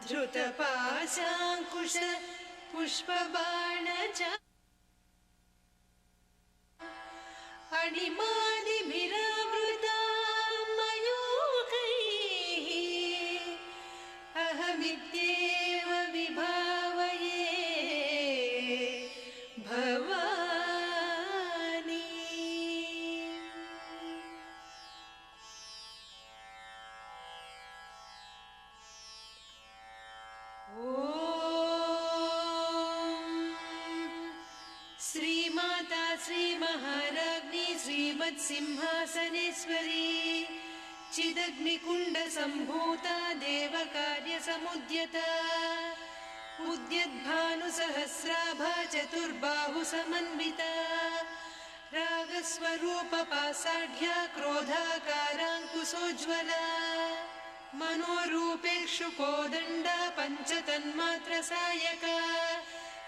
धृतपाशाङ्कुश पुष्पबाण च अणिमादिभिरावृता मयूखैः अहमित्येव विभावये भवानी। श्रीमाता श्रीमहाराज्ञी श्रीमत्सिंहासनेश्वरी चिदग्निकुण्डसम्भूता देवकार्यसमुद्यता उद्यद्भानुसहस्राभा चतुर्बाहुसमन्विता रागस्वरूपपासाढ्या क्रोधाकाराङ्कुशोज्ज्वला मनोरूपेक्षुकोदण्डा पञ्चतन्मात्रसायका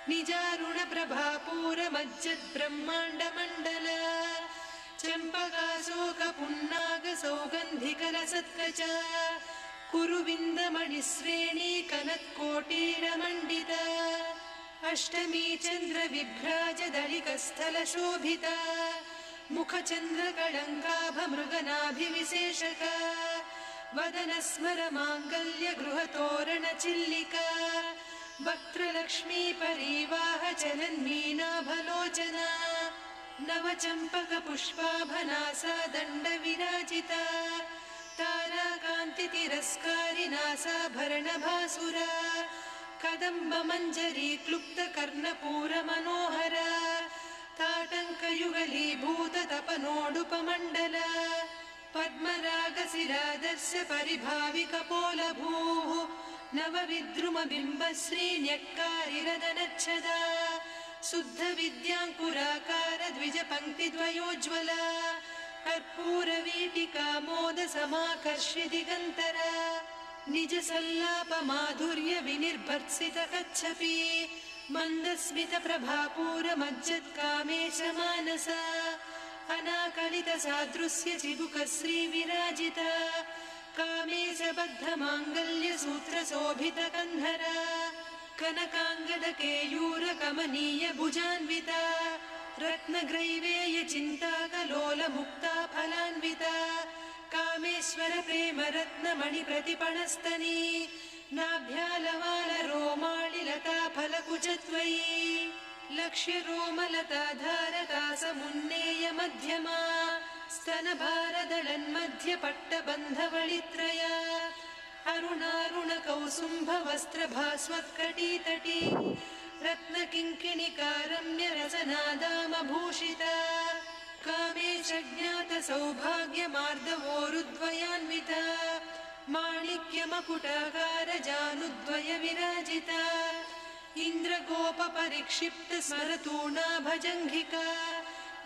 निजारुणप्रभापूरमज्जद्ब्रह्माण्डमण्डला चम्पकाशोकपुन्नागसौगन्धिकलसत्कचा कुरुविन्दमणिश्रेणी कनत्कोटीरमण्डिता अष्टमी चन्द्रविभ्राजदलिकस्थलशोभिता मुखचन्द्रकळङ्काभमृगनाभिविशेषका वदनस्मरमाङ्गल्यगृहतोरणचिल्लिका वक्त्रलक्ष्मी परिवाह चलन्मीनाभलोचना नवचम्पकपुष्पाभनासा दण्डविराजिता ताराकान्तितिरस्कारिनासाभरणभासुरा कदम्बमञ्जरी क्लुप्तकर्णपूरमनोहरा ताटङ्कयुगलीभूततपनोडुपमण्डला पद्मरागशिरादर्श परिभाविकपोलभूः नवविद्रुमबिम्बश्रीन्यक्कारिरदनच्छदा शुद्धविद्याङ्कुराकार द्विजपङ्क्तिद्वयोज्ज्वला कर्पूरवीटिकामोदसमाकर्षि दिगन्तरा निजसल्लापमाधुर्य विनिर्भर्त्सितकच्छपि मन्दस्मितप्रभापूरमज्जत्कामेशमानसा अनाकलितसादृश्य चिबुकश्रीविराजिता कामेशबद्धमाङ्गल्यसूत्रशोभितकन्धरा कनकाङ्गदकेयूरकमनीय भुजान्विता रत्नग्रैवेयचिन्ताकलोलमुक्ता फलान्विता कामेश्वर प्रेमरत्नमणिप्रतिपणस्तनी नाभ्यालवालरोमालिलता फलकुचत्वयी लक्ष्यरोमलताधारकासमुन्नेय मध्यमा स्तनभारदलन्मध्यपट्टबन्धवळित्रया अरुणारुणकौसुम्भवस्त्रभास्वत्कटीतटी रत्नकिङ्किणिकारम्यरसनादामभूषिता कामेशज्ञातसौभाग्यमार्दवोरुद्वयान्विता माणिक्यमकुटाकारजानुद्वय विराजिता इन्द्रगोपपरिक्षिप्तस्मरतूणाभजङ्घिका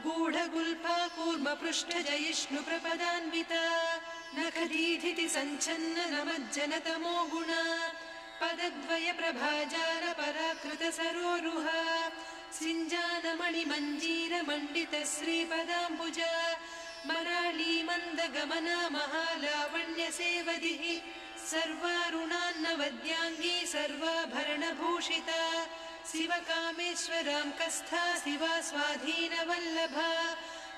गूढगुल्फा कूर्मपृष्ठजयिष्णुप्रपदान्विता नखदीधिति सञ्छन्न नमज्जनतमो गुणा पदद्वयप्रभाजालपराकृतसरोरुहा सिञ्जानमणिमञ्जीरमण्डितश्रीपदाम्बुजा मराळीमन्दगमना महालावण्यसेवदिः सर्वारुणान्नवद्याङ्गी सर्वाभरणभूषिता शिवकामेश्वरां कस्था शिवा स्वाधीनवल्लभा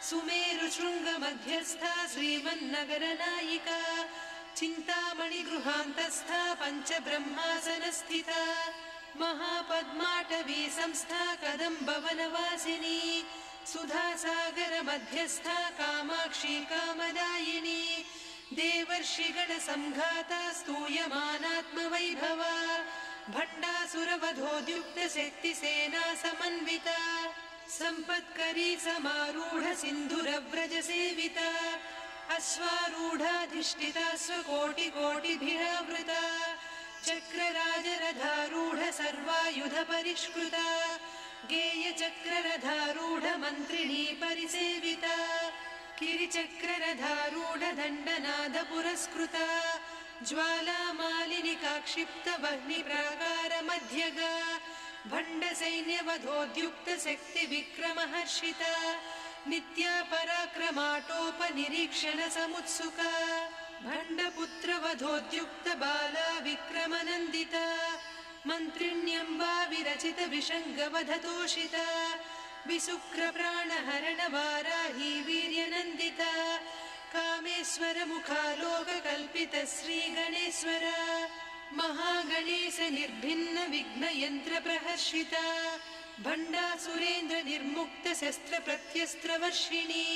सुमेरुशृङ्गमध्यस्था श्रीमन्नगरनायिका चिन्तामणिगृहान्तस्था पञ्चब्रह्मासनस्थिता महापद्माटवी संस्था कदम्बवनवासिनी सुधासागरमध्यस्था कामाक्षी कामदायिनी देवर्षिगणसंघाता स्तूयमानात्मवैभवा भण्डासुरवधोद्युक्तशक्तिसेना समन्विता सम्पत्करी समारूढ सिन्धुरव्रजसेविता अश्वारूढाधिष्ठिता स्वकोटिकोटिभिरावृता चक्रराजरथारूढ सर्वायुधपरिष्कृता गेयचक्ररथारूढ मन्त्रिणी परिसेविता किरिचक्ररथारूढ दण्डनाद पुरस्कृता ज्वालामालिनिकाक्षिप्तवह्निप्राकारमध्यगा भण्डसैन्यवधोद्युक्तशक्तिविक्रमहर्षिता नित्या पराक्रमाटोपनिरीक्षण समुत्सुका भण्डपुत्रवधोद्युक्तबाला विक्रमनन्दिता मन्त्रिण्यम्बा विरचितविषङ्गवधतोषिता विशुक्रप्राणहरणवाराही वीर्यनन्दिता कामेश्वरमुखालोककल्पितश्रीगणेश्वर महागणेशनिर्भिन्नविघ्नयन्त्रप्रहर्षिता भण्डासुरेन्द्रनिर्मुक्तशस्त्रप्रत्यस्त्रवर्षिणी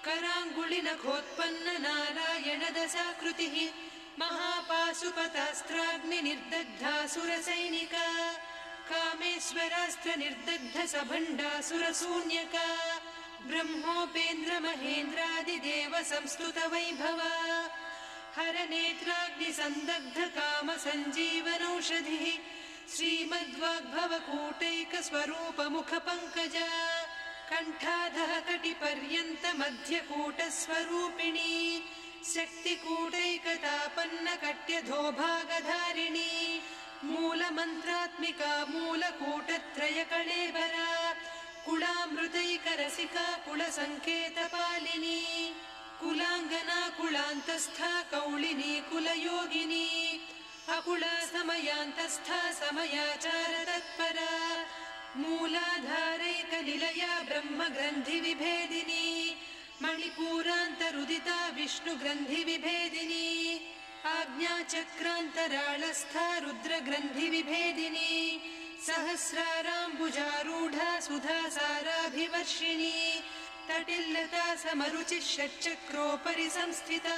कराङ्गुलिनखोत्पन्ननारायणदशाकृतिः महापाशुपतास्त्राग्निनिर्दग्धासुरसैनिका कामेश्वरास्त्रनिर्दग्धसभण्डासुरशून्यका ब्रह्मोपेन्द्रमहेन्द्रादिदेवसंस्तुतवैभवा हरनेत्राग्निसन्दग्धकामसञ्जीवनौषधिः श्रीमद्वाग्भवकूटैकस्वरूपमुखपङ्कजा कण्ठाधः कटिपर्यन्तमध्यकूटस्वरूपिणी शक्तिकूटैकतापन्नकट्यधोभागधारिणी मूलमन्त्रात्मिका मूलकूटत्रयकळेबरा कुलामृतैकरसिका कुलसङ्केतपालिनी कुलाङ्गना कुलान्तस्था कौलिनी कुलयोगिनी अकुला समयान्तस्था समयाचारतत्परा मूलाधारैकनिलया ब्रह्मग्रन्थिविभेदिनी मणिपूरान्तरुदिता विष्णुग्रन्थिविभेदिनी आज्ञाचक्रान्तराळस्था रुद्रग्रन्थिविभेदिनी सहस्राराम्बुजारूढा सुधासाराभिवर्षिणी तटिल्लता समरुचिः षट्चक्रोपरि संस्थिता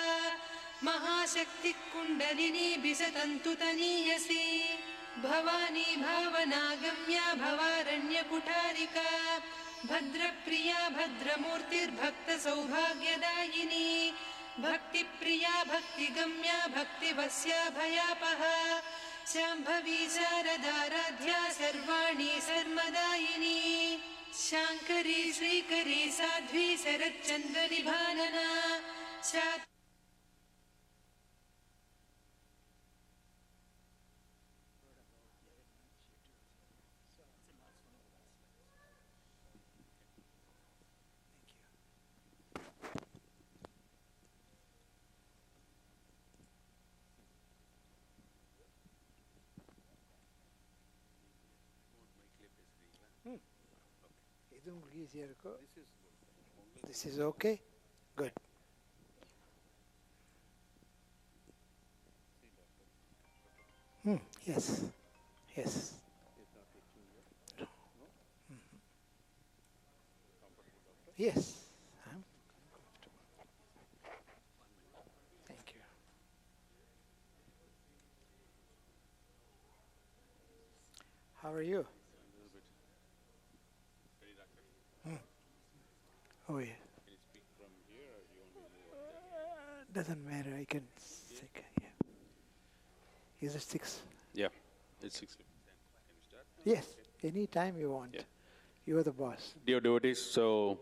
महाशक्तिः कुण्डलिनी बिसतन्तुतनीयसी भवानी भावनागम्या भवारण्यकुठारिका भद्रप्रिया भद्रमूर्तिर्भक्तसौभाग्यदायिनी भक्तिप्रिया भक्तिगम्या भक्तिवस्या भयापहा शाम्भवी शारदाराध्या सर्वाणि सर्वदायिनी शाङ्करी श्रीकरी Sadhvi शरच्चन्द्रनिभानना This is okay? Good. Yes. Yes. No. Yes. I'm comfortable. Thank you. How are you? Oh, yeah. Can you speak from here or do you want me to move up there? Doesn't matter. I can take. Yeah. Is it 6? Yeah, it's 6:50. Can we start? Yes. Any time you want. Yeah. You are the boss. Dear devotees, so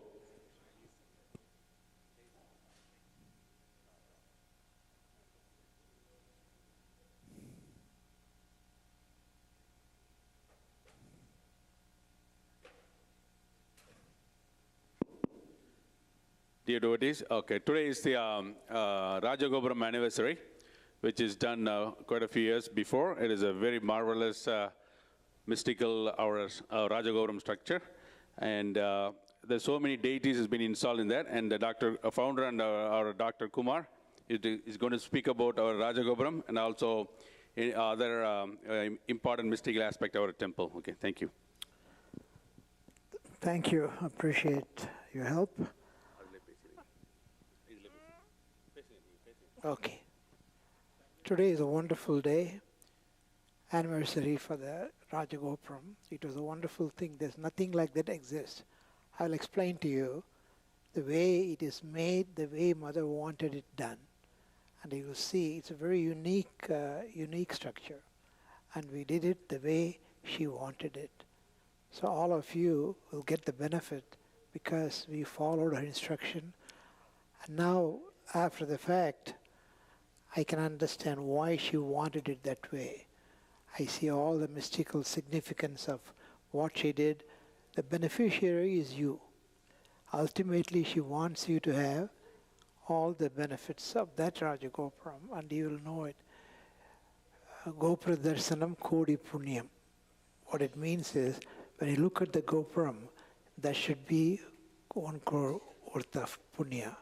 dear devotees, okay, today is the Rajagopuram anniversary, which is done quite a few years before. It is a very marvelous, mystical, our Rajagopuram structure. And there's so many deities has been installed in that. And the founder and our Dr. Kumar is going to speak about our Rajagopuram and also other important mystical aspect of our temple. Okay, thank you. Thank you. Appreciate your help. Okay. Today is a wonderful day, anniversary for the Rajagopuram. It was a wonderful thing. There's nothing like that exists. I'll explain to you the way it is made, the way Mother wanted it done. And you will see it's a very unique structure. And we did it the way she wanted it. So all of you will get the benefit because we followed her instruction. And now, after the fact, I can understand why she wanted it that way. I see all the mystical significance of what she did. The beneficiary is you. Ultimately, she wants you to have all the benefits of that Rajagopuram, and you will know it. Gopura Darsanam Kodi Punyam. What it means is, when you look at the Gopuram, that should be 1 crore worth of punya.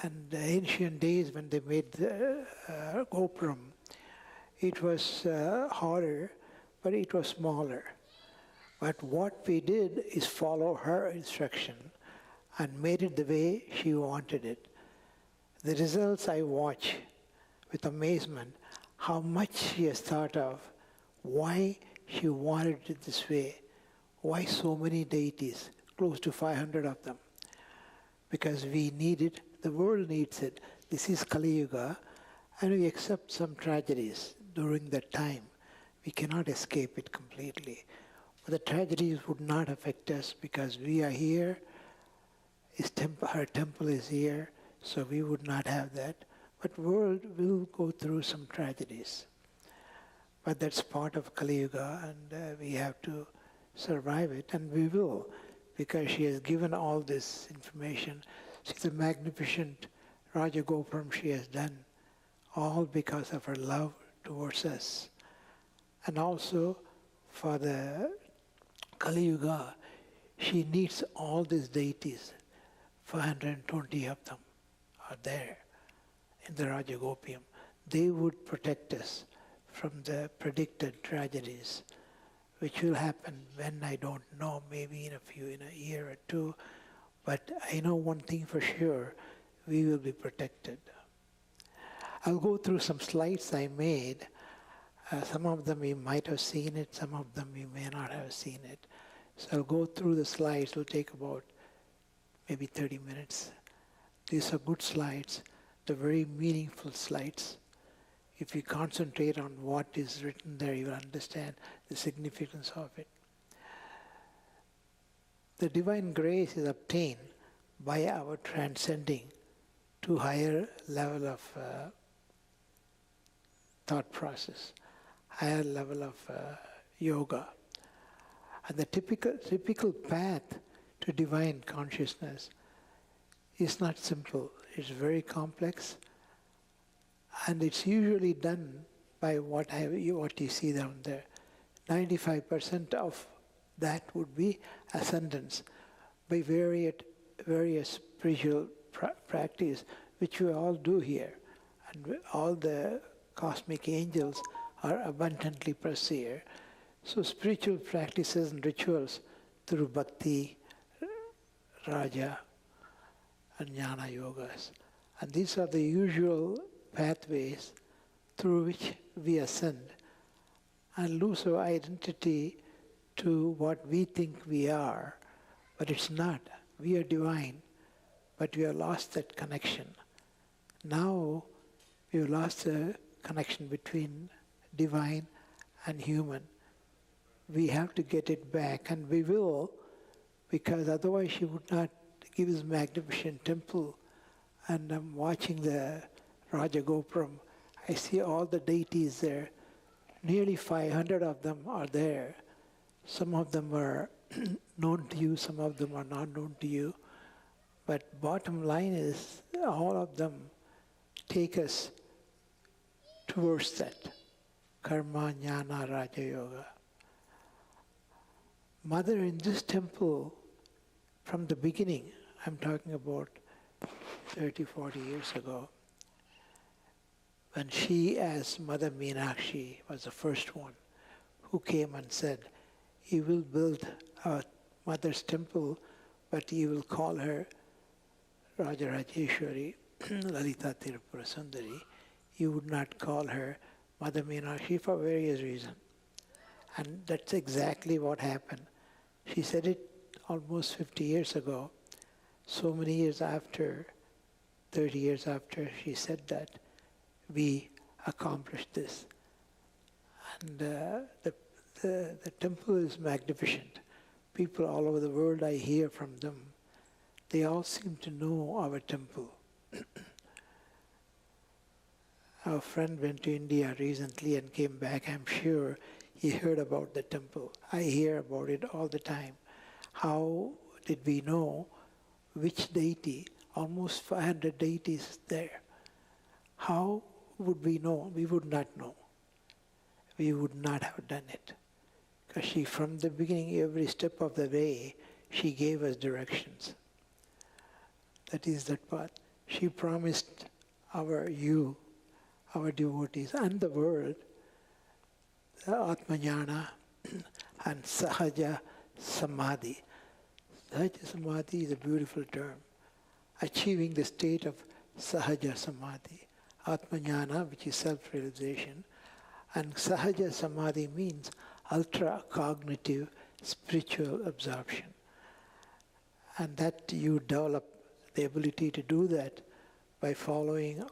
And the ancient days when they made the Gopuram, it was harder, but it was smaller. But what we did is follow her instruction and made it the way she wanted it. The results I watch with amazement, how much she has thought of, why she wanted it this way, why so many deities, close to 500 of them. Because we need it, the world needs it. This is Kali Yuga, and we accept some tragedies during that time. We cannot escape it completely. But the tragedies would not affect us because we are here, her temple is here, so we would not have that. But world will go through some tragedies. But that's part of Kali Yuga, and we have to survive it, and we will, because she has given all this information. She's a magnificent Rajagopuram she has done, all because of her love towards us. And also, for the Kali Yuga, she needs all these deities. 520 of them are there in the Rajagopuram. They would protect us from the predicted tragedies, which will happen when I don't know, maybe in a year or two. But I know one thing for sure, we will be protected. I'll go through some slides I made. Some of them you might have seen it, some of them you may not have seen it. So I'll go through the slides. It'll take about maybe 30 minutes. These are good slides. They're very meaningful slides. If you concentrate on what is written there, you will understand the significance of it. The divine grace is obtained by our transcending to higher level of thought process, higher level of yoga. And the typical path to divine consciousness is not simple. It's very complex, and it's usually done by what you see down there. 95% of that would be ascendance by various spiritual practice, which we all do here. And all the cosmic angels are abundantly present here. So spiritual practices and rituals through bhakti, raja, and jnana yogas. And these are the usual pathways through which we ascend and lose our identity to what we think we are, but it's not. We are divine, but we have lost that connection. Now we have lost the connection between divine and human. We have to get it back, and we will, because otherwise she would not give this magnificent temple. And I'm watching the Rajagopuram. I see all the deities there. Nearly 500 of them are there. Some of them are known to you, some of them are not known to you. But bottom line is, all of them take us towards that. Karma, Jnana, Raja Yoga. Mother, in this temple, from the beginning, I'm talking about 30, 40 years ago, when she, as Mother Meenakshi, was the first one who came and said, "You will build our mother's temple, but you will call her Rajarajeshwari, Lalita Tirupura Sundari. You would not call her Mother Meenakshi for various reasons." And that's exactly what happened. She said it almost 50 years ago. So many years after, 30 years after she said that, we accomplished this. And the temple is magnificent. People all over the world, I hear from them, they all seem to know our temple. Our friend went to India recently and came back. I'm sure he heard about the temple. I hear about it all the time. How did we know which deity almost 500 deities there. How would we know? We would not know. We would not have done it. Because she, from the beginning, every step of the way, she gave us directions. That is that path. She promised our devotees, and the world, the Atmajnana and Sahaja Samadhi. Sahaja Samadhi is a beautiful term. Achieving the state of Sahaja Samadhi. Atmajnana, which is self-realization, and Sahaja Samadhi means ultra-cognitive spiritual absorption. And that you develop the ability to do that by following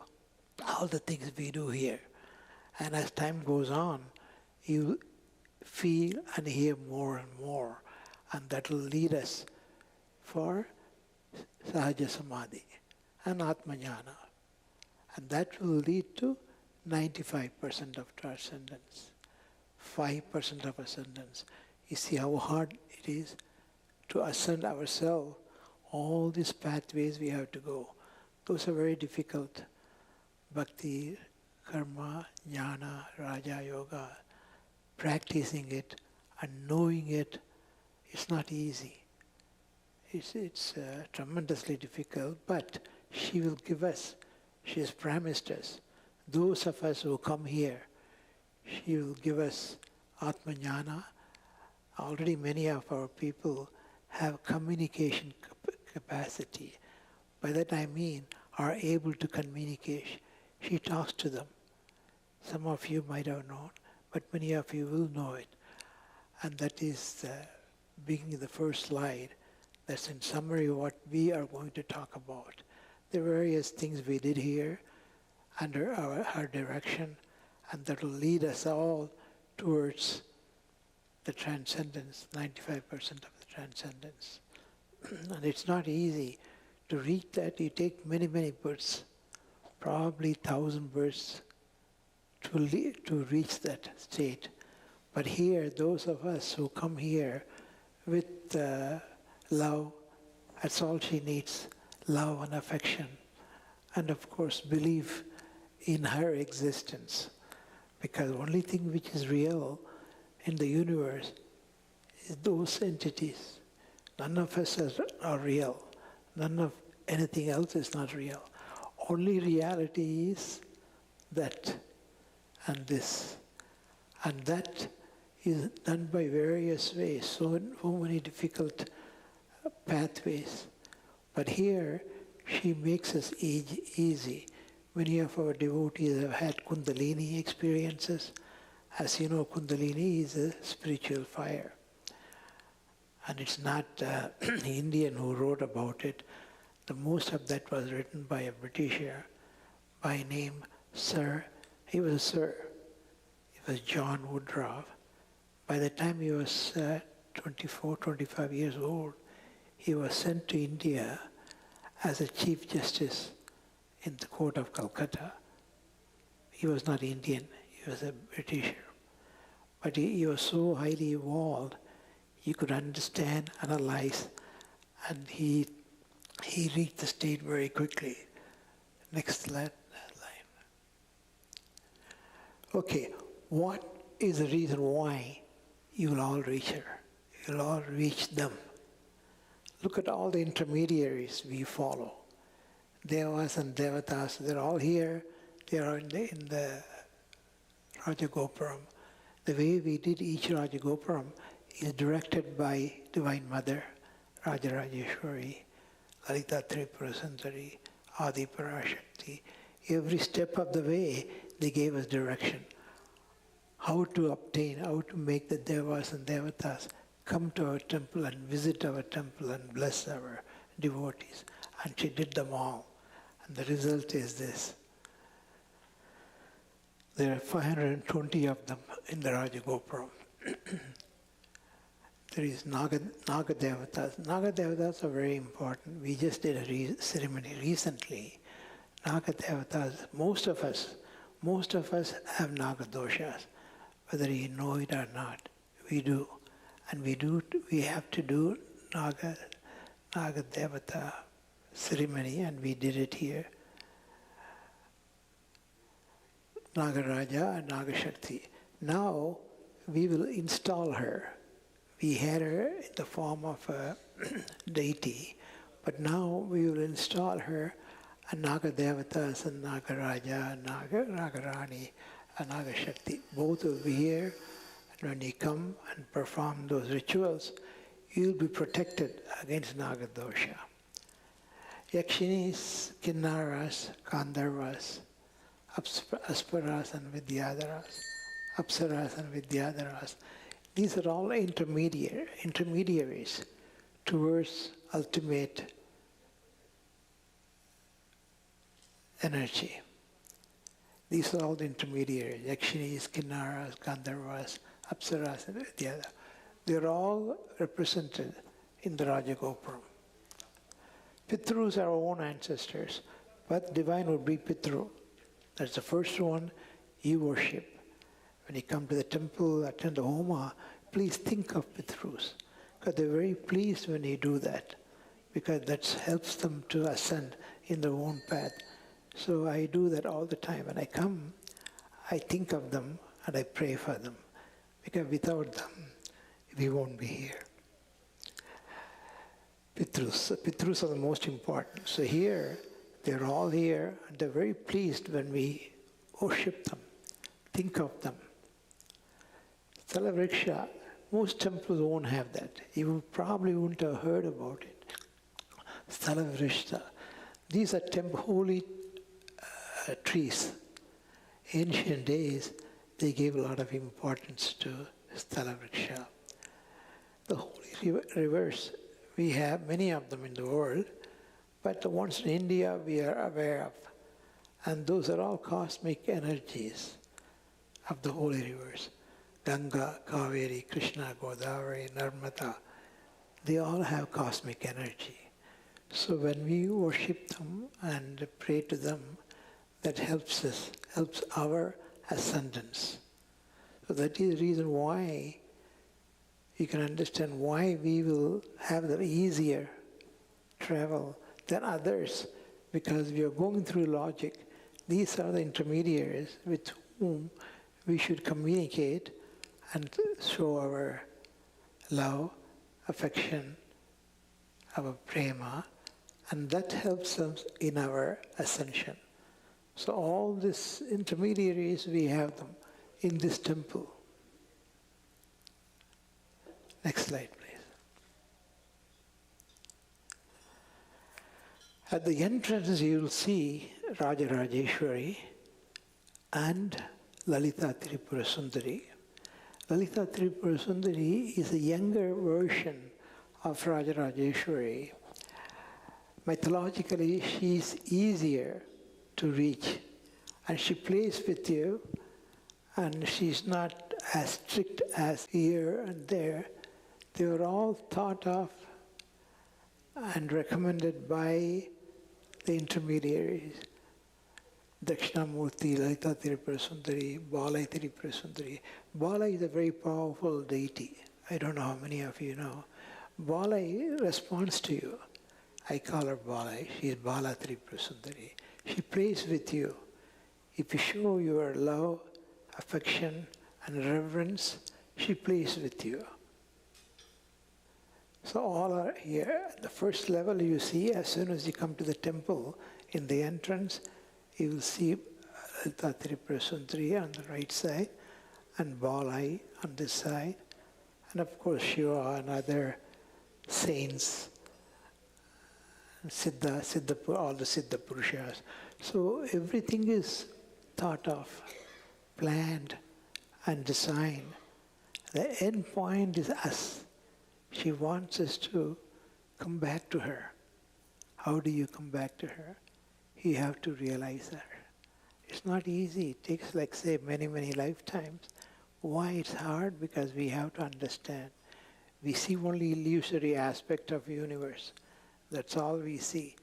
all the things we do here. And as time goes on, you feel and hear more and more, and that will lead us for Sahaja Samadhi and Atmajnana. And that will lead to 95% of transcendence, 5% of ascendance. You see how hard it is to ascend ourselves. All these pathways we have to go. Those are very difficult. Bhakti, karma, jnana, raja yoga, practicing it and knowing it, it's not easy. It's tremendously difficult, but she will give us, she has promised us, those of us who come here, she will give us Atmajnana. Already many of our people have communication capacity. By that I mean are able to communicate. She talks to them. Some of you might have known, but many of you will know it. And that is the beginning of the first slide. That's in summary what we are going to talk about. The various things we did here under our direction, and that will lead us all towards the transcendence, 95% of the transcendence. And it's not easy to reach that. You take many, many births, probably 1,000 births to reach that state. But here, those of us who come here with love, that's all she needs, love and affection, and of course belief in her existence. Because the only thing which is real in the universe is those entities. None of us are real. None of anything else is not real. Only reality is that and this. And that is done by various ways, so many difficult pathways. But here, she makes us easy. Many of our devotees have had Kundalini experiences. As you know, Kundalini is a spiritual fire. And it's not an Indian who wrote about it. The most of that was written by a Britisher by name Sir. He was a Sir. It was John Woodruff. By the time he was 24, 25 years old, he was sent to India as a Chief Justice in the court of Calcutta. He was not Indian, he was a Britisher. But he was so highly evolved, he could understand, analyze, and he reached the state very quickly. Next line. Okay, what is the reason why you will all reach her? You will all reach them. Look at all the intermediaries we follow. Devas and Devatas, they're all here. They are in the Rajagopuram. The way we did each Rajagopuram is directed by Divine Mother, Rajarajeshwari, Lalita Tripura Sundari, Adi Parashakti. Every step of the way, they gave us direction. How to obtain, how to make the Devas and Devatas come to our temple and visit our temple and bless our devotees. And she did them all. And the result is this. There are 520 of them in the Rajagopuram. There is Naga Devatas. Naga Devatas are very important. We just did a ceremony recently. Naga Devatas, most of us have Naga doshas, whether you know it or not. We do. And we have to do Naga Devata ceremony, and we did it here. Nagaraja and Nagashakti. Now we will install her. We had her in the form of a deity, but now we will install her and Nagadevatas and Nagaraja and Nagarani and Nagashakti. Both will be here, and when you come and perform those rituals, you will be protected against Nagadosha. Yakshinis, Kinnaras, Gandharvas, Asparas and Vidyadharas, Apsaras and Vidyadharas. These are all intermediaries towards ultimate energy. These are all the intermediaries, Yakshinis, Kinnaras, Gandharvas, Apsaras and Vidyadharas. They're all represented in the Rajagopuram. Pitrus are our own ancestors, but divine would be Pitru. That's the first one you worship. When you come to the temple, attend the Homa, please think of Pitrus, because they're very pleased when you do that, because that helps them to ascend in their own path. So I do that all the time. When I come, I think of them and I pray for them, because without them, we won't be here. Pitrus are the most important. So here, they're all here, and they're very pleased when we worship them, think of them. Salavriksha, most temples won't have that. You probably wouldn't have heard about it. Salavriksha. These are holy trees. Ancient days, they gave a lot of importance to Salavriksha. The holy rivers, we have many of them in the world, but the ones in India we are aware of. And those are all cosmic energies of the holy rivers. Ganga, Kaveri, Krishna, Godavari, Narmada, they all have cosmic energy. So when we worship them and pray to them, that helps us, helps our ascendance. So that is the reason why you can understand why we will have the easier travel than others, because we are going through logic. These are the intermediaries with whom we should communicate and show our love, affection, our prema, and that helps us in our ascension. So all these intermediaries, we have them in this temple. Next slide, please. At the entrance, you will see Rajarajeshwari and Lalita Tripura Sundari. Lalita Tripura Sundari is a younger version of Rajarajeshwari. Mythologically, she is easier to reach, and she plays with you, and she's not as strict as here and there. They were all thought of and recommended by the intermediaries. Dakshinamurti, Lalita Tripura Sundari, Bala Tripura Sundari. Bala is a very powerful deity. I don't know how many of you know. Bala responds to you. I call her Bala. She is Bala Tripura Sundari. She plays with you. If you show your love, affection, and reverence, she plays with you. So all are here. The first level you see, as soon as you come to the temple, in the entrance, you will see Lalita Tripura Sundari on the right side, and Balai on this side, and of course Shiva and other saints, Siddha, all the Siddha Purushas. So everything is thought of, planned, and designed. The end point is us. She wants us to come back to her. How do you come back to her? You have to realize her. It's not easy. It takes, like, say, many, many lifetimes. Why it's hard? Because we have to understand. We see only illusory aspect of the universe. That's all we see.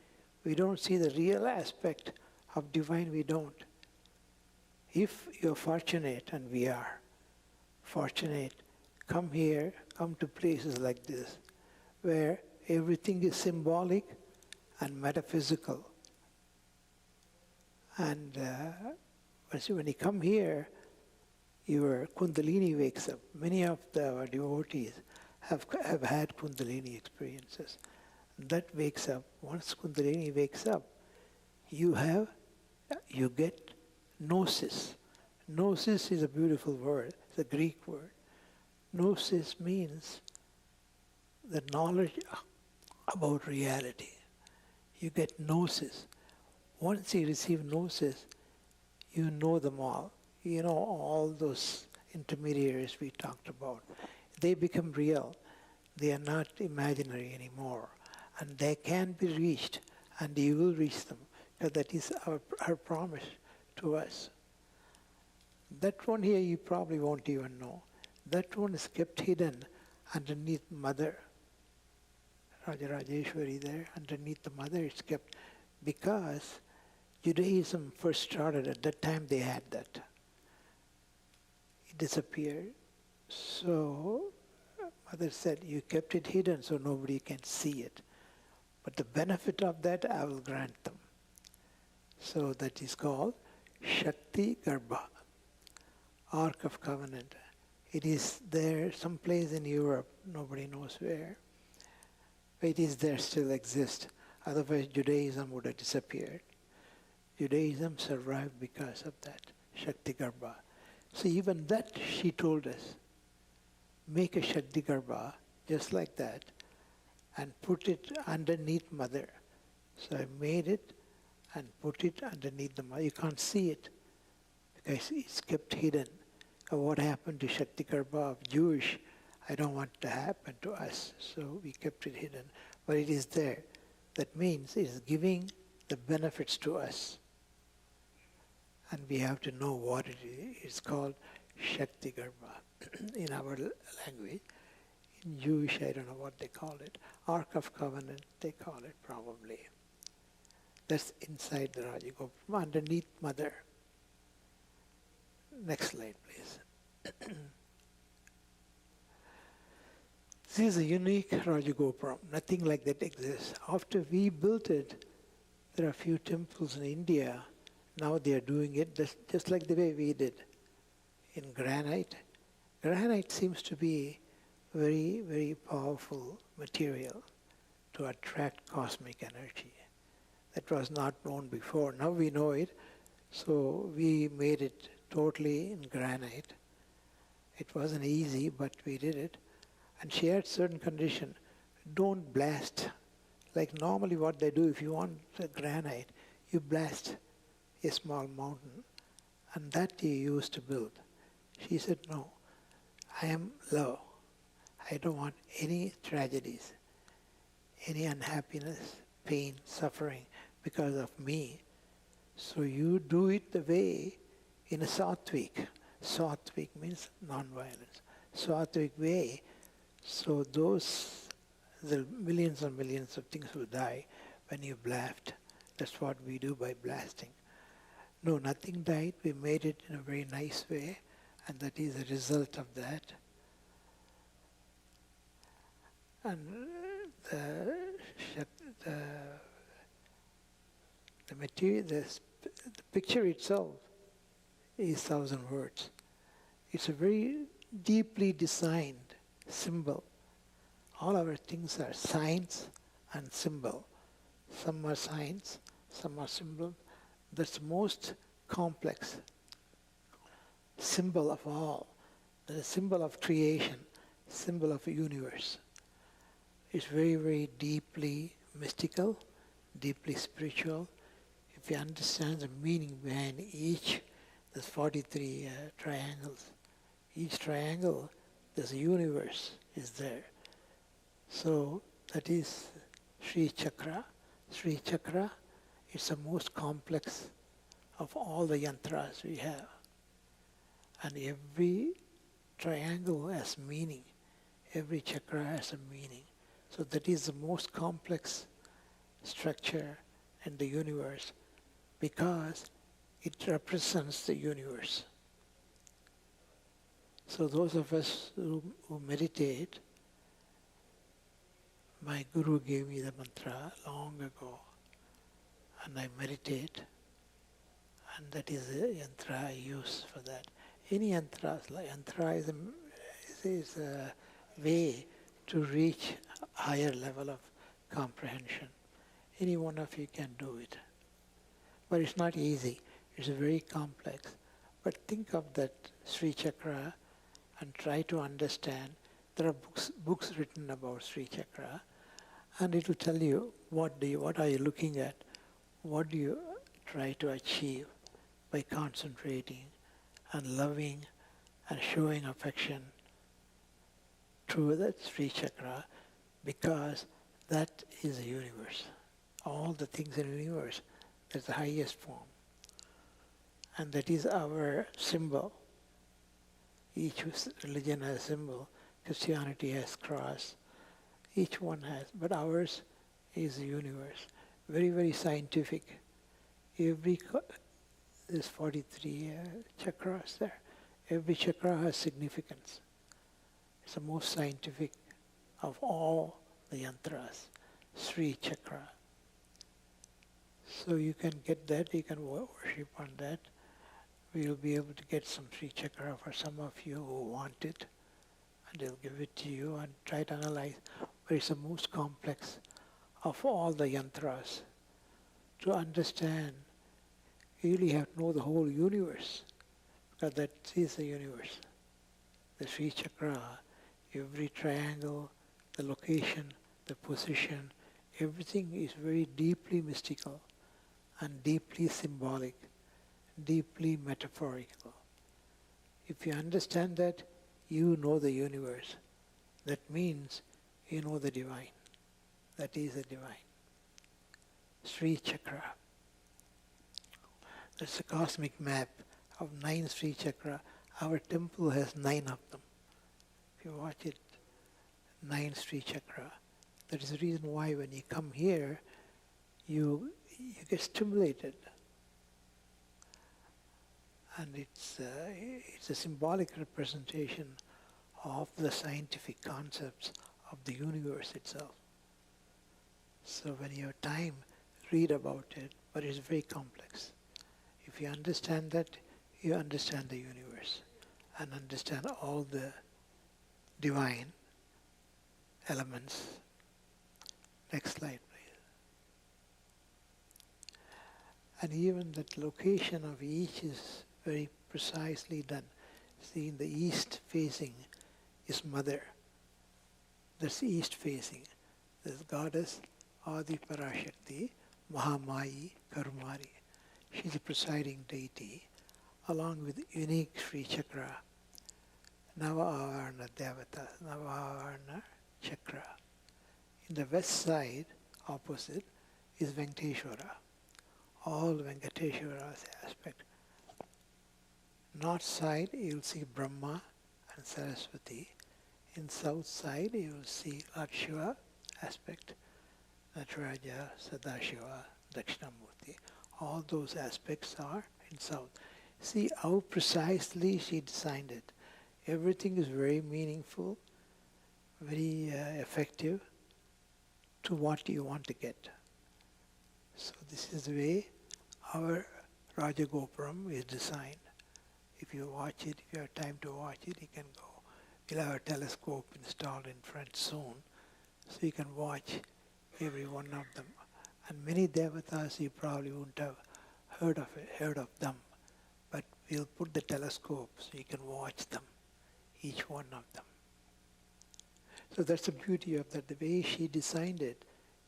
We don't see the real aspect of divine. We don't. If you're fortunate, and we are fortunate, come here, come to places like this, where everything is symbolic and metaphysical. And when you come here, your Kundalini wakes up. Many of our devotees have had Kundalini experiences. That wakes up. Once Kundalini wakes up, you get gnosis. Gnosis is a beautiful word. It's a Greek word. Gnosis means the knowledge about reality. You get gnosis. Once you receive gnosis, you know them all. You know all those intermediaries we talked about. They become real. They are not imaginary anymore. And they can be reached, and you will reach them, because that is our promise to us. That one here you probably won't even know. That one is kept hidden underneath Mother. Rajarajeshwari there, underneath the Mother, it's kept because Judaism first started. At that time they had that. It disappeared. So Mother said, you kept it hidden so nobody can see it. But the benefit of that I will grant them. So that is called Shakti Garbha, Ark of Covenant. It is there someplace in Europe, nobody knows where. But it is there, still exists. Otherwise Judaism would have disappeared. Judaism survived because of that, Shakti Garbha. So even that she told us, make a Shakti Garbha just like that and put it underneath Mother. So I made it and put it underneath the Mother. You can't see it because it's kept hidden. What happened to Shakti Garbha of Jewish, I don't want to happen to us. So we kept it hidden. But it is there. That means it is giving the benefits to us. And we have to know what it is. It's called Shakti Garbha in our language. In Jewish, I don't know what they call it. Ark of Covenant, they call it probably. That's inside the Rajagopuram, underneath Mother. Next slide, please. This is a unique Rajagopuram. Nothing like that exists. After we built it, there are a few temples in India. Now they are doing it just like the way we did in granite. Granite seems to be very, very powerful material to attract cosmic energy. That was not known before. Now we know it. So we made it totally in granite. It wasn't easy, but we did it. And she had certain condition. Don't blast. Like normally what they do, if you want the granite, you blast a small mountain. And that you use to build. She said, no, I am love. I don't want any tragedies, any unhappiness, pain, suffering because of me. So you do it the way in a sattvic. Sattvic means non-violence. Sattvic way. So the millions and millions of things will die when you blast. That's what we do by blasting. No, nothing died. We made it in a very nice way, and that is a result of that. And the material, the picture itself is 1,000 words. It's a very deeply designed symbol. All our things are signs and symbol. Some are signs, some are symbols. That's the most complex symbol of all. The symbol of creation, symbol of a universe. It's very, very deeply mystical, deeply spiritual. If you understand the meaning behind each, there's 43 triangles. Each triangle, there's a universe is there. So that is Sri Chakra. Sri Chakra is the most complex of all the yantras we have. And every triangle has meaning. Every chakra has a meaning. So that is the most complex structure in the universe because it represents the universe. So those of us who meditate, My guru gave me the mantra long ago, and I meditate, and that is the yantra I use for that. Any yantras, like yantra is a way to reach a higher level of comprehension. Any one of you can do it. But it's not easy. It's very complex. But think of that Sri Chakra and try to understand. There are books written about Sri Chakra, and it will tell you what are you looking at, what do you try to achieve by concentrating and loving and showing affection to that Sri Chakra, because that is the universe. All the things in the universe, that's the highest form. And that is our symbol. Each religion has a symbol. Christianity has cross. Each one has, but ours is the universe. Very, very scientific. There's 43 chakras there. Every chakra has significance. It's the most scientific of all the yantras, Sri Chakra. So you can get that, you can worship on that. We'll be able to get some Sri Chakra for some of you who want it, and they'll give it to you and try to analyze. But it's the most complex of all the yantras. To understand, you really have to know the whole universe, because that is the universe. The Sri Chakra, every triangle, the location, the position, everything is very deeply mystical and deeply symbolic, deeply metaphorical. If you understand that, you know the universe. That means you know the divine. That is the divine. Sri Chakra. That's a cosmic map of 9 Sri Chakra. Our temple has 9 of them. If you watch it, 9 Sri Chakra. That is the reason why when you come here, you get stimulated. And it's a symbolic representation of the scientific concepts of the universe itself. So when you have time, read about it, but it's very complex. If you understand that, you understand the universe and understand all the divine elements. Next slide, please. And even that location of each is very precisely done. See, in the east facing is Mother. That's east facing. There's Goddess Adi Parashakthi, Mahamayi, Karumaari. She's a presiding deity, along with unique Sri Chakra, Nava-avarna Devata, Nava-avarna Chakra. In the west side, opposite, is Venkateshwara. All Venkateshwara's aspect. North side, you'll see Brahma and Saraswati. In south side, you will see Lord Shiva aspect, Nataraja, Sadashiva, Dakshinamurti. All those aspects are in south. See how precisely she designed it. Everything is very meaningful, very effective to what you want to get. So this is the way our Rajagopuram is designed. If you watch it, if you have time to watch it, you can go. We'll have a telescope installed in front soon, so you can watch every one of them. And many devatas you probably wouldn't have heard of them, but we'll put the telescope so you can watch them, each one of them. So that's the beauty of that. The way she designed it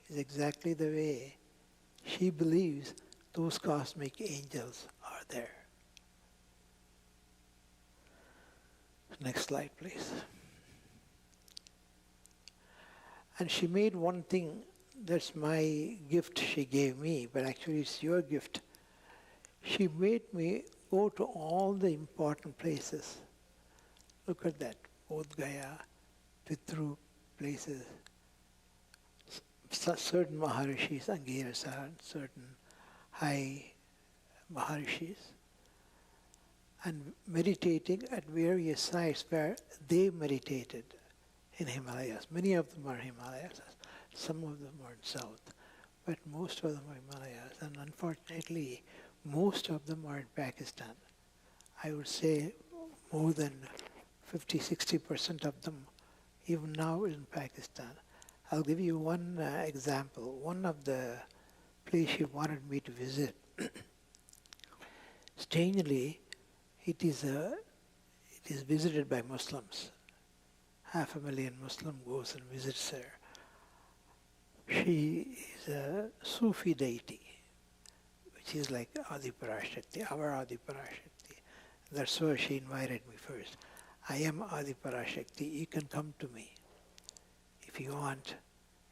is exactly the way she believes those cosmic angels are there. Next slide, please. And she made one thing, that's my gift she gave me, but actually it's your gift. She made me go to all the important places. Look at that, Bodh Gaya, Pitru places. Certain Maharishis, Angirasa, certain high Maharishis, and meditating at various sites where they meditated in Himalayas. Many of them are Himalayas. Some of them are in South, but most of them are Himalayas. And unfortunately, most of them are in Pakistan. I would say more than 50-60% of them even now is in Pakistan. I'll give you one example. One of the places she wanted me to visit, strangely, it is visited by Muslims. 500,000 Muslim goes and visits her. She is a Sufi deity, which is like Adi Parashakthi, our Adi Parashakthi. That's why she invited me first. I am Adi Parashakthi, you can come to me if you want,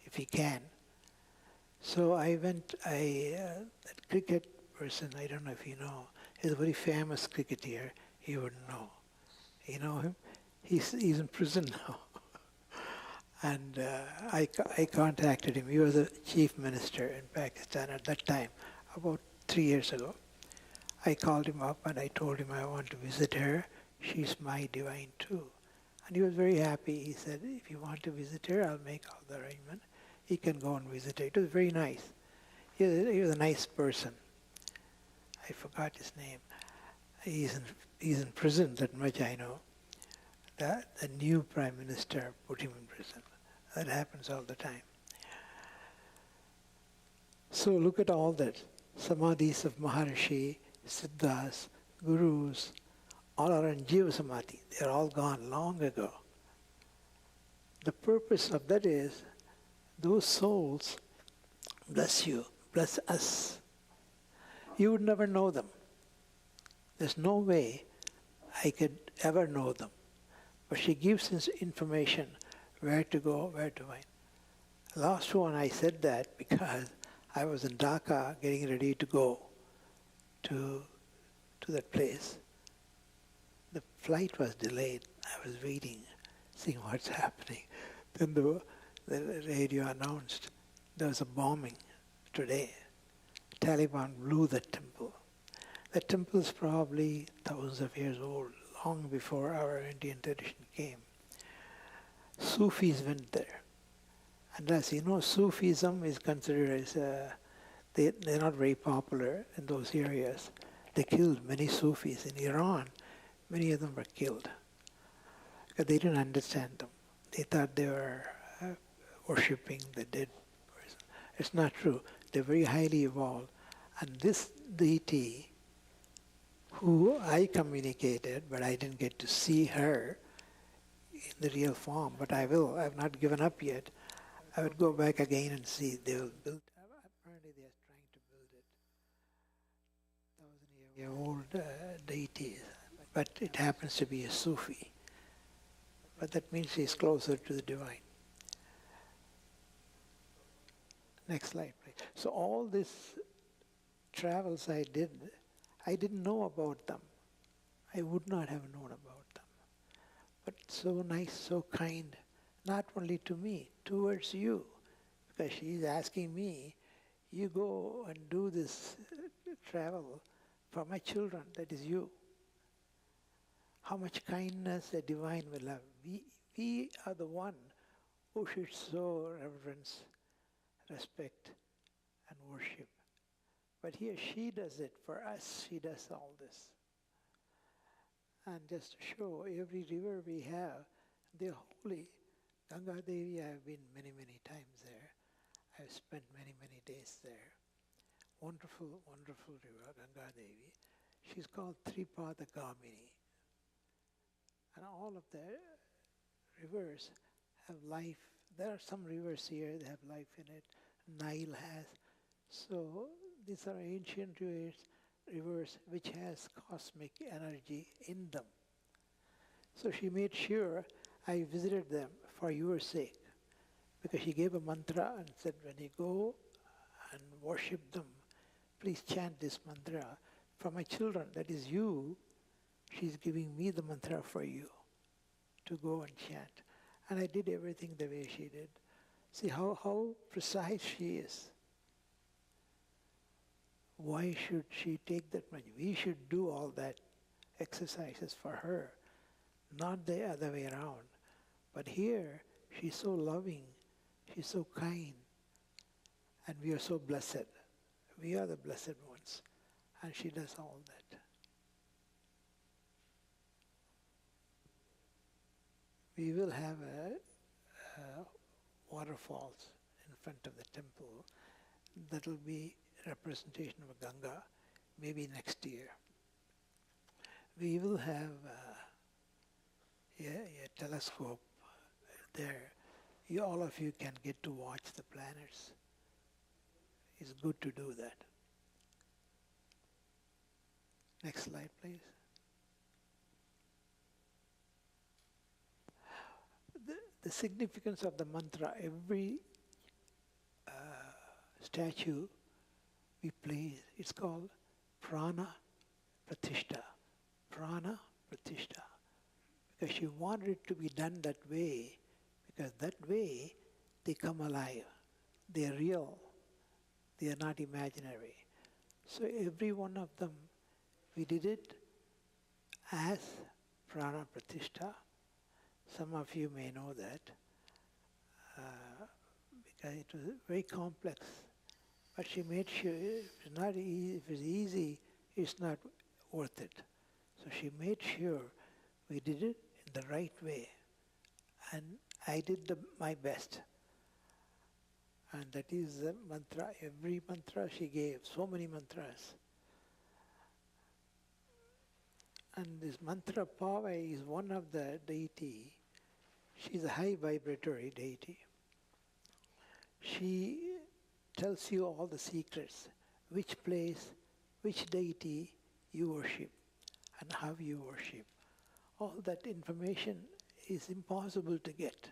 if you can. So I went, that cricket person, I don't know if you know, he's a very famous cricketer, you would know. You know him? He's in prison now. And I contacted him. He was a chief minister in Pakistan at that time, about 3 years ago. I called him up and I told him I want to visit her. She's my divine too. And he was very happy. He said, if you want to visit her, I'll make all the arrangement. He can go and visit her. It was very nice. He was a nice person. I forgot his name. He's in prison, that much I know. The new prime minister put him in prison. That happens all the time. So look at all that. Samadhis of Maharishi, Siddhas, Gurus, all are in Jiva Samadhi. They're all gone long ago. The purpose of that is those souls bless you, bless us. You would never know them. There's no way I could ever know them. But she gives us information where to go, where to find. Last one I said that because I was in Dhaka getting ready to go to that place. The flight was delayed. I was waiting, seeing what's happening. Then the radio announced there was a bombing today. Taliban blew the temple. The temple is probably thousands of years old, long before our Indian tradition came. Sufis went there. And as you know, Sufism is considered as, they're not very popular in those areas. They killed many Sufis. In Iran, many of them were killed because they didn't understand them. They thought they were worshipping the dead person. It's not true. They're very highly evolved. And this deity, who I communicated, but I didn't get to see her in the real form, but I will. I have not given up yet. I would go back again and see. They will build. Apparently, they are trying to build it. 1,000-year-old deity, but it happens to be a Sufi. But that means he's closer to the divine. Next slide, please. So all these travels I did, I didn't know about them. I would not have known about them. But so nice, so kind, not only to me, towards you. Because she is asking me, you go and do this travel for my children, that is you. How much kindness the divine will have. We are the one who should show reverence, respect, and worship. But here she does it for us. She does all this. And just to show every river we have, they're holy. Ganga Devi, I've been many, many times there. I've spent many, many days there. Wonderful, wonderful river, Ganga Devi. She's called Tripada Gamini. And all of the rivers have life. There are some rivers here that have life in it. Nile has. So these are ancient rivers which has cosmic energy in them. So she made sure I visited them for your sake. Because she gave a mantra and said, when you go and worship them, please chant this mantra. For my children, that is you, she's giving me the mantra for you to go and chant. And I did everything the way she did. See how precise she is. Why should she take that much? We should do all that exercises for her, not the other way around. But here, she's so loving She's so kind. And we are so blessed. We are the blessed ones. And she does all that. We will have waterfalls in front of the temple. That will be a representation of Ganga, maybe next year. We will have a telescope there. All of you can get to watch the planets. It's good to do that. Next slide, please. The significance of the mantra, every statue we place, it's called prana pratishta. Prana pratishta. Because she wanted it to be done that way, because that way they come alive. They are real. They are not imaginary. So every one of them, we did it as prana pratishta. Some of you may know that because it was very complex. But she made sure if it's easy, it's not worth it. So she made sure we did it in the right way. And I did my best. And that is the mantra. Every mantra she gave, so many mantras. And this mantra Pavai is one of the deity. She's a high vibratory deity. She tells you all the secrets, which place, which deity you worship, and how you worship. All that information is impossible to get.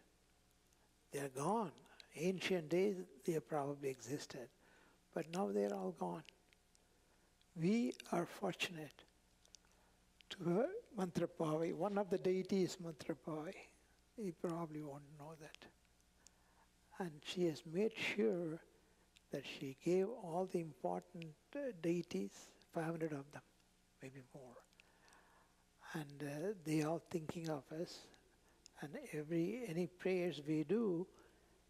They are gone. Ancient days, they have probably existed, but now they are all gone. We are fortunate to have Mantra Pavai. One of the deities is Mantra Pavai. You probably won't know that. And she has made sure that she gave all the important deities, 500 of them, maybe more. And they are thinking of us. And any prayers we do,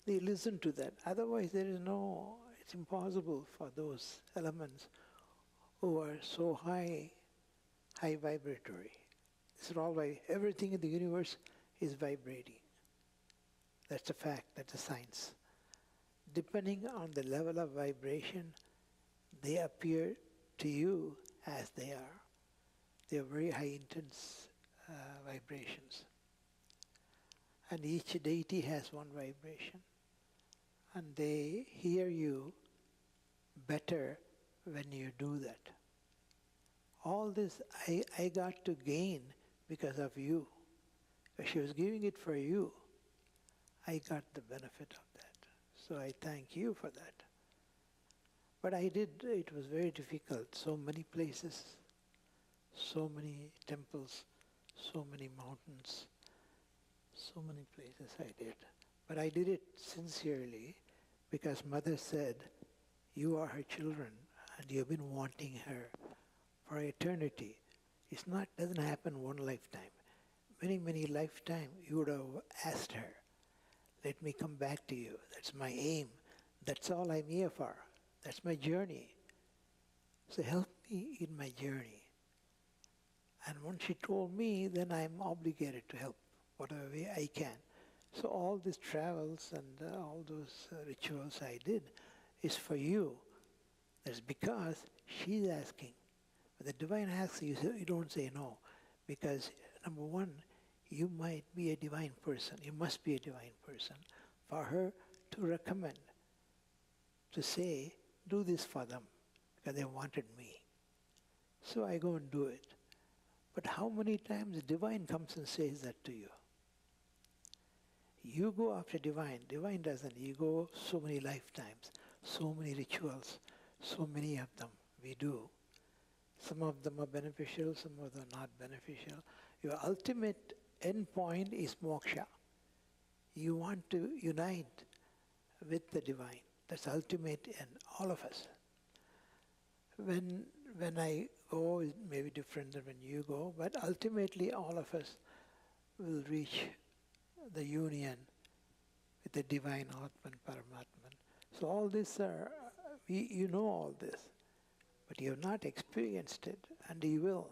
they listen to that. Otherwise, it's impossible for those elements who are so high vibratory. It's all everything in the universe is vibrating. That's a fact, that's a science. Depending on the level of vibration, they appear to you as they are. They are very high intense vibrations. And each deity has one vibration. And they hear you better when you do that. All this I got to gain because of you. She was giving it for you. I got the benefit of that. So I thank you for that. But it was very difficult. So many places, so many temples, so many mountains, so many places I did. But I did it sincerely because Mother said, you are her children and you've been wanting her for eternity. Doesn't happen one lifetime. Many lifetimes you would have asked her, let me come back to you. That's my aim. That's all I'm here for. That's my journey. So help me in my journey. And once she told me, then I'm obligated to help whatever way I can. So all these travels and all those rituals I did is for you. That's because she's asking. But the divine asks you, you don't say no. Because number one, you might be a divine person. You must be a divine person for her to recommend, to say, do this for them because they wanted me. So I go and do it. But how many times the divine comes and says that to you? You go after divine. Divine doesn't. You go so many lifetimes, so many rituals, so many of them we do. Some of them are beneficial, some of them are not beneficial. Your ultimate end point is moksha. You want to unite with the divine. That's ultimate in all of us. When I go, it may be different than when you go, but ultimately all of us will reach the union with with the divine Atman, Paramatman. So all this are, you know all this, but you have not experienced it, and you will.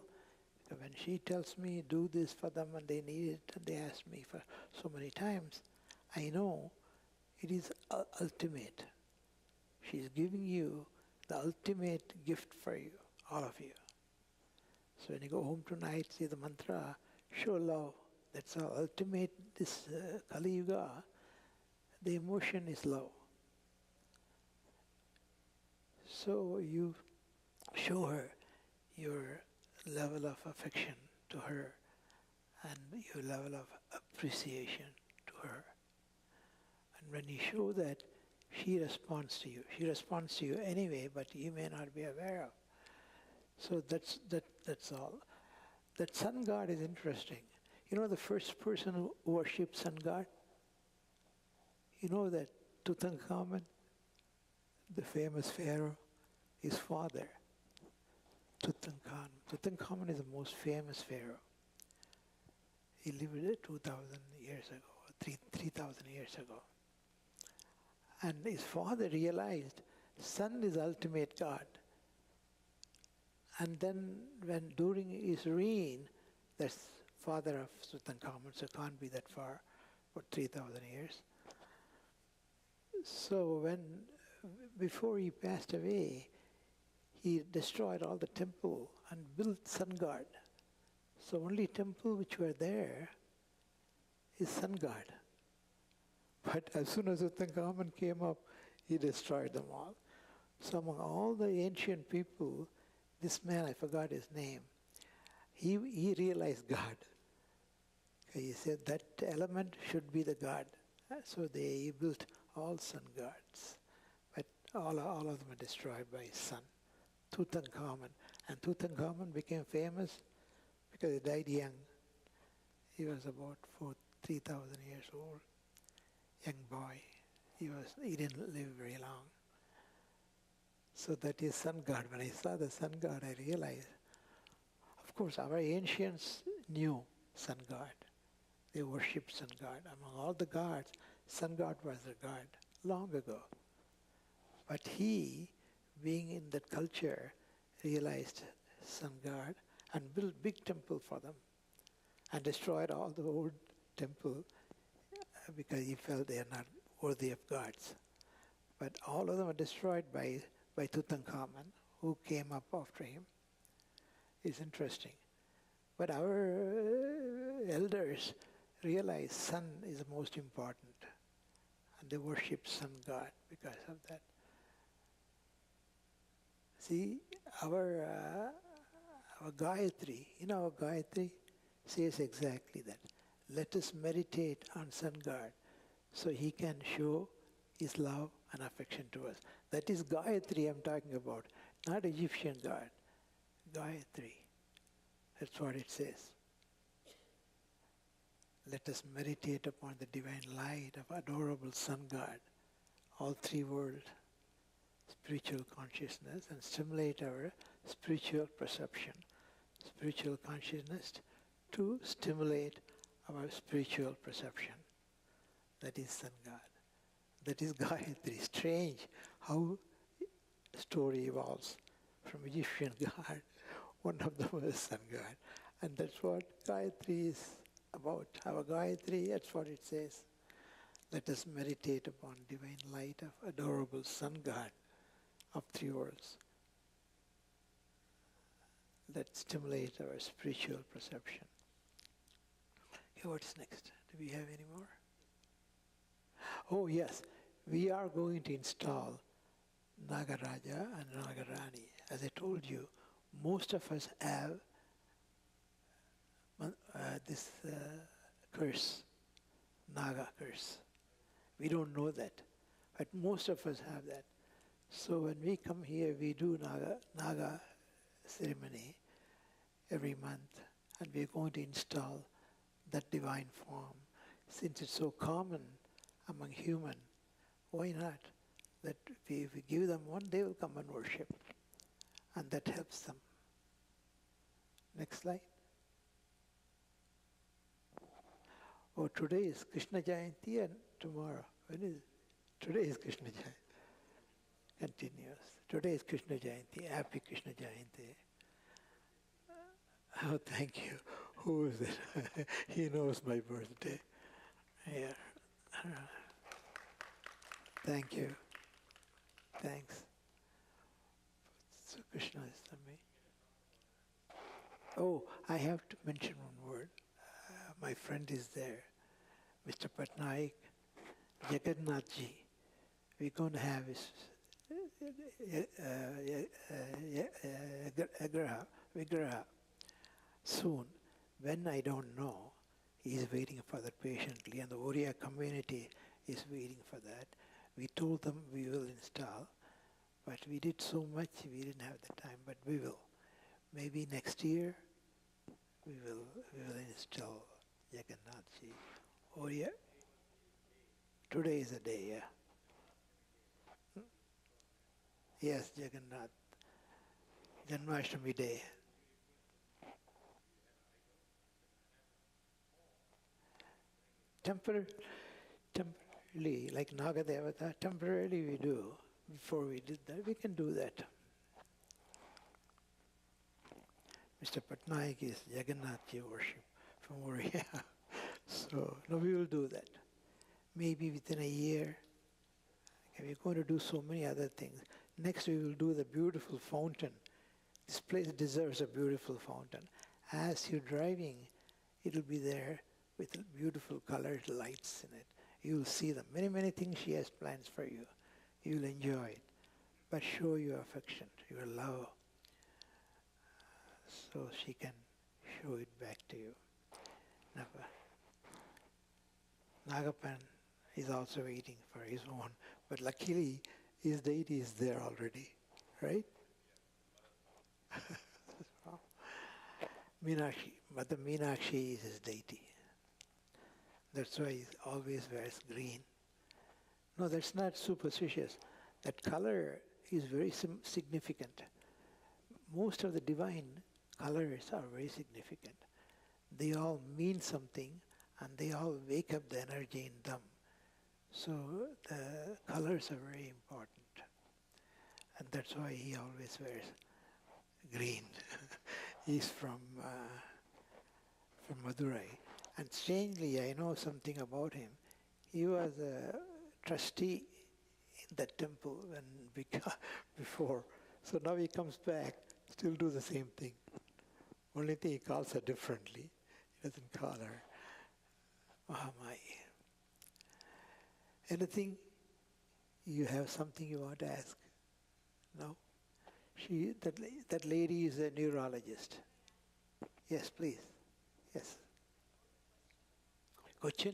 When she tells me, do this for them, and they need it, and they ask me for so many times, I know it is ultimate. She is giving you the ultimate gift for you, all of you. So when you go home tonight, say the mantra, show love. That's all. Ultimate, this Kali Yuga, the emotion is love. So you show her your level of affection to her and your level of appreciation to her. And when you show that, she responds to you. She responds to you anyway, but you may not be aware of. So that's all. That sun god is interesting. You know the first person who worshipped sun god? You know that Tutankhamun, the famous pharaoh, his father, Tutankhamun. Tutankhamun is the most famous pharaoh. He lived 2,000 years ago, 3,000 years ago. And his father realized sun is ultimate god. And then when during his reign, that's father of Tutankhamun, so can't be that far, for 3,000 years. So before he passed away, he destroyed all the temple and built sun god. So only temple which were there is sun god. But as soon as Tutankhamun came up, he destroyed them all. So among all the ancient people, this man, I forgot his name, he realized God. He said that element should be the God. So he built all sun gods. But all of them were destroyed by his son, Tutankhamun. And Tutankhamun became famous because he died young. He was about 3,000 years old, young boy. He didn't live very long. So that is sun god. When I saw the sun god, I realized, of course, our ancients knew sun god. They worshipped sun god. Among all the gods, sun god was their god long ago. But he, being in that culture, realized sun god and built big temple for them and destroyed all the old temple because he felt they are not worthy of gods. But all of them were destroyed by Tutankhamun, who came up after him. It's interesting. But our elders realized sun is the most important, and they worship sun god because of that. See, our Gayatri, our Gayatri says exactly that. Let us meditate on sun god so he can show his love and affection to us. That is Gayatri I'm talking about, not Egyptian god. Gayatri. That's what it says. Let us meditate upon the divine light of adorable sun god, all three worlds, spiritual consciousness, and stimulate our spiritual perception, spiritual consciousness to stimulate our spiritual perception. That is sun god. That is Gayatri. Strange how the story evolves from Egyptian god. One of them was sun god. And that's what Gayatri is about. Our Gayatri, that's what it says. Let us meditate upon divine light of adorable sun god of three worlds. That stimulate our spiritual perception. Okay, what's next? Do we have any more? Oh yes, we are going to install Nagaraja and Nagarani. As I told you, most of us have this curse, Naga curse. We don't know that, but most of us have that. So when we come here, we do Naga ceremony every month, and we're going to install that divine form. Since it's so common among human, why not? That if we give them one, they will come and worship. And that helps them. Next slide. Oh, today is Krishna Jayanti and tomorrow. When is today is Krishna Jayanti. Continuous. Today is Krishna Jayanti. Happy Krishna Jayanti. Oh, thank you. Who is it? He knows my birthday. Yeah. Thank you. Thanks. So Krishna is to me. Oh, I have to mention one word. My friend is there, Mr. Patnaik, Jagannathji. We're going to have his Vigraha soon. When I don't know, he's waiting for that patiently, and the Oriya community is waiting for that. We told them we will install, but we did so much we didn't have the time, but we will. Maybe next year we will install Jagannathji. Oriya. Today is the day, yeah. Yes, Jagannath. Janmashtami day. Temporarily, like Nagadevata, temporarily we do. Before we did that, we can do that. Mr. Patnaik is Jagannathji worship from Oriya. So, no, we will do that. Maybe within a year. Okay, we're going to do so many other things. Next, we will do the beautiful fountain. This place deserves a beautiful fountain. As you're driving, it'll be there with beautiful colored lights in it. You'll see them. Many, many things she has plans for you. You'll enjoy it. But show your affection, your love, so she can show it back to you. Nagapan is also waiting for his own, but luckily his deity is there already, right? Meenakshi, Mother Meenakshi is his deity. That's why he always wears green. No, that's not superstitious. That color is very significant. Most of the divine colors are very significant. They all mean something, and they all wake up the energy in them. So the colors are very important. And that's why he always wears green. He's from Madurai. And strangely, I know something about him. He was a trustee in that temple before. So now he comes back, still do the same thing. Only thing he calls her differently. He doesn't call her Mahamai. Anything? You have something you want to ask? No? That lady is a neurologist. Yes, please. Yes. Question?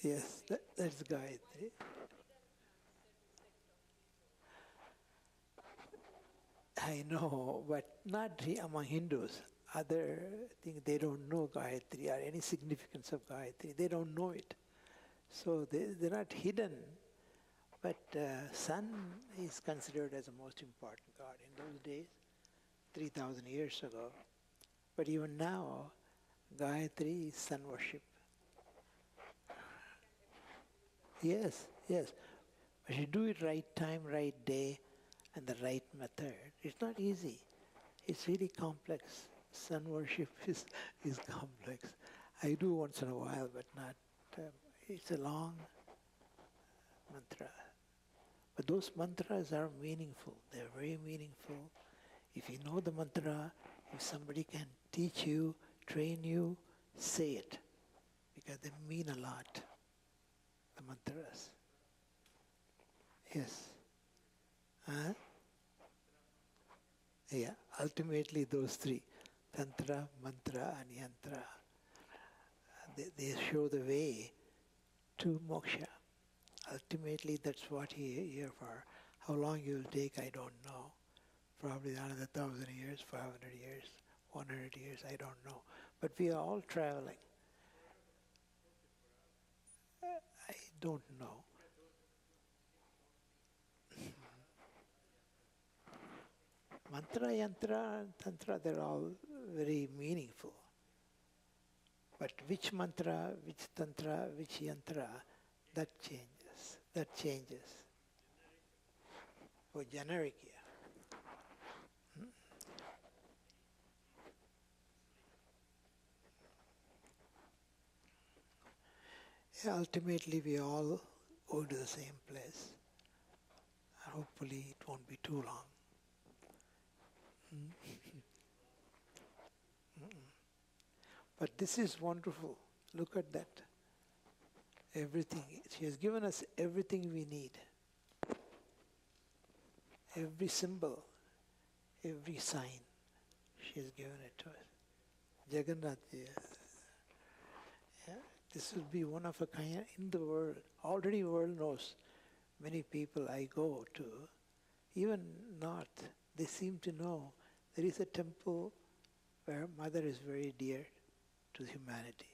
Yes, that's Gayatri. I know, but not among Hindus. Other things, they don't know Gayatri or any significance of Gayatri. They don't know it. So they're not hidden. But sun is considered as the most important god in those days, 3,000 years ago. But even now, Gayatri is sun worship. Yes, yes. But you do it right time, right day, and the right method. It's not easy. It's really complex. Sun worship is complex. I do once in a while, but not. It's a long mantra. But those mantras are meaningful. They're very meaningful. If you know the mantra, if somebody can teach you, train you, say it. Because they mean a lot, the mantras. Yes. Huh? Yeah, ultimately those three, Tantra, Mantra and Yantra, they show the way to moksha. Ultimately that's what he here for. How long it will take, I don't know. Probably another 1,000 years, 500 years, 100 years, I don't know. But we are all traveling. I don't know. Mantra, yantra, and tantra, they're all very meaningful. But which mantra, which tantra, which yantra, that changes. That changes. Oh, generic, yeah. Yeah, ultimately, we all go to the same place. And hopefully, it won't be too long. But this is wonderful. Look at that. Everything. She has given us everything we need. Every symbol, every sign. She has given it to us. Jagannath, yeah. This will be one of a kind in the world. Already the world knows. Many people I go to, even north, they seem to know there is a temple where Mother is very dear to humanity.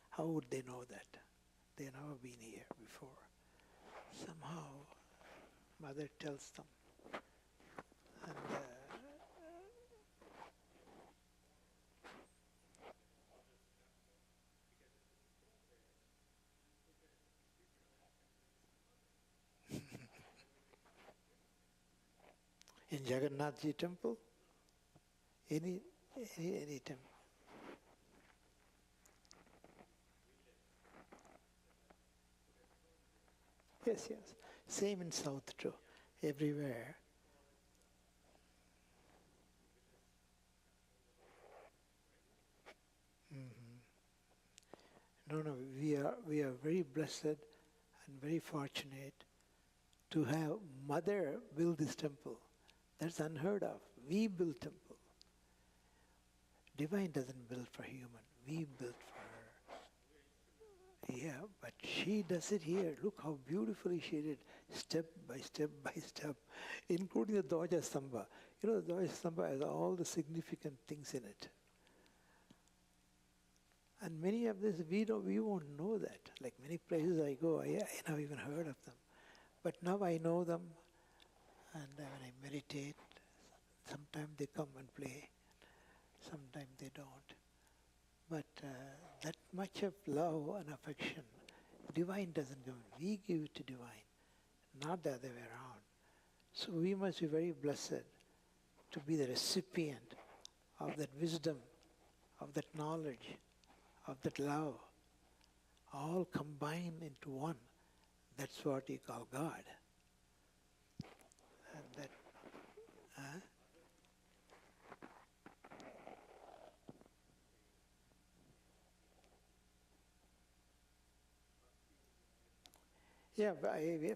How would they know that? They've never been here before. Somehow, Mother tells them. And in Jagannath Ji temple, any temple. Yes, yes. Same in South too. Everywhere. No, we are very blessed and very fortunate to have Mother build this temple. That's unheard of. We build temple. Divine doesn't build for human. We build for her. Yeah, but she does it here. Look how beautifully she did, step by step by step, including the Dwaja Stamba. You know, the Dwaja Stamba has all the significant things in it. And many of this, we won't know that. Like many places I go, I never even heard of them. But now I know them, and when I meditate, sometimes they come and play, sometimes they don't. But that much of love and affection, divine doesn't give it. We give it to divine, not the other way around. So we must be very blessed to be the recipient of that wisdom, of that knowledge, of that love, all combined into one. That's what you call God. And that, yeah,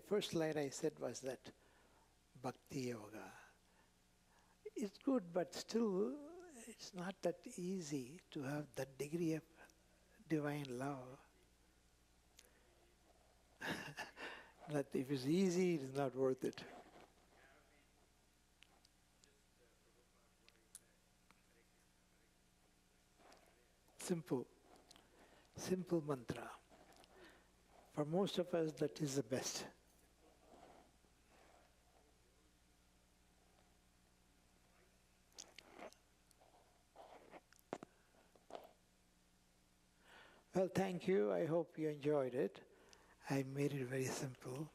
first line I said was that Bhakti Yoga. It's good, but still it's not that easy to have that degree of divine love. That if it's easy, it is not worth it. Simple mantra. For most of us, that is the best. Well, thank you. I hope you enjoyed it. I made it very simple.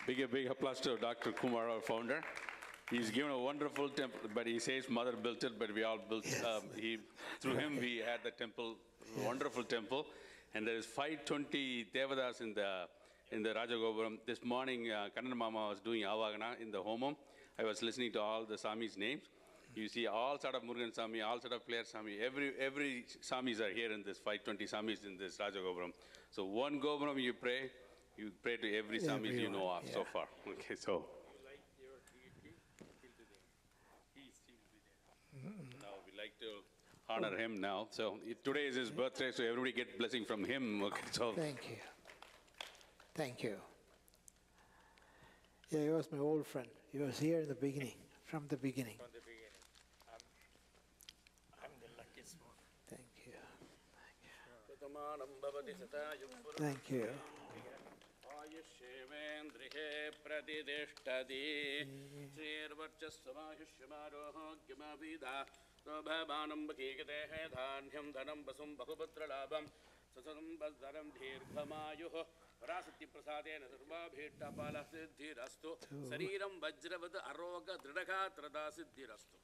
Big applause to Dr. Kumar, our founder. He's given a wonderful temple, but he says Mother built it, but we all built. Yes. Through him, we had the temple, wonderful temple, and there is 520 devadas in the Rajagopuram. This morning, Kannada Mama was doing Avagana in the homam. I was listening to all the Samis' names. You see all sort of Murugan Sami, all sort of Player Sami. Every Samis are here in this 520 Samis in this Rajagopuram. So one Gopuram you pray to every Samis you know of so far. Okay, so. Now we like to honor him now. So today is his birthday, so everybody get blessing from him. Okay, so. Thank you. Thank you. Yeah, he was my old friend. He was here in the beginning, from the beginning. From the beginning. I'm the luckiest one. Thank you. Thank you. मध्ये प्रतिष्ठति श्रीर्वर्चस्वमायुष्यमारोग्यमाभिधा स्वभावानं बकीगतेः धान्यं धनं वसुं बहुपुत्रलाभं ससंवत्सरं दीर्घमायुः पराशक्तिप्रसादेन सर्वाभीष्टफलसिद्धिरस्तु शरीरं वज्रवत् आरोग्यदृढगात्रता सिद्धिरस्तु